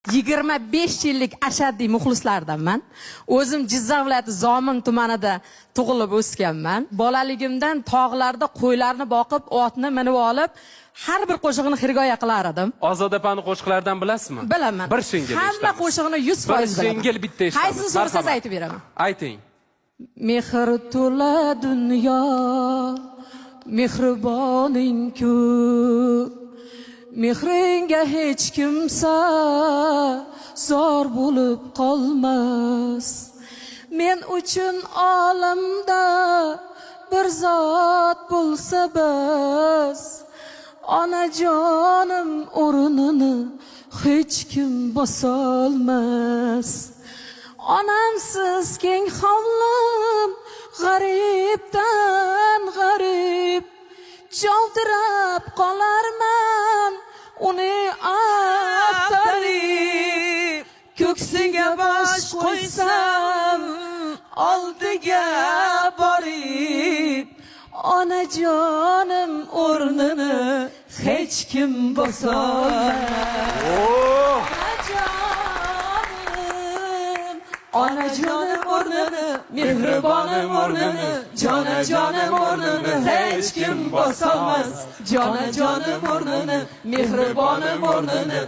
25 yillik ashaddiy muxlislardanman. O'zim Jizzax viloyati Zomin tumanida tug'ilib o'sganman. Bolaligimdan tog'larda qo'ylarni boqib, otni minib olib, har bir qo'shig'ini xirgoya qilar edim. Ozodapani qo'shiqlaridan bilasizmi? Bilaman. Bir singil eshitamiz. Hamma qo'shig'ini 100% bilaman. Bir singil bitta eshitamiz. Qaysini so'rasangiz aytib beraman. Ayting. Mehr to'la dunyo, mehriboning-ku. Mehringa hech kimsa zor bo'lib qolmas. Men uchun olamda bir zot bo'lsa bas, onajonim o'rnini hech kim bosolmas. Onamsiz keng hovlim g'aribdan g'arib, javdirab qolarman uni aftalib. Ko'ksiga bosh qo'ysam oldiga borib, onajonim o'rnini hech kim bosolmas. Onajonim o'rnini, mehribonim o'rnini, jonajonim o'rnini hech kim bosolmas. Jonajonim o'rnini, mehribonim o'rnini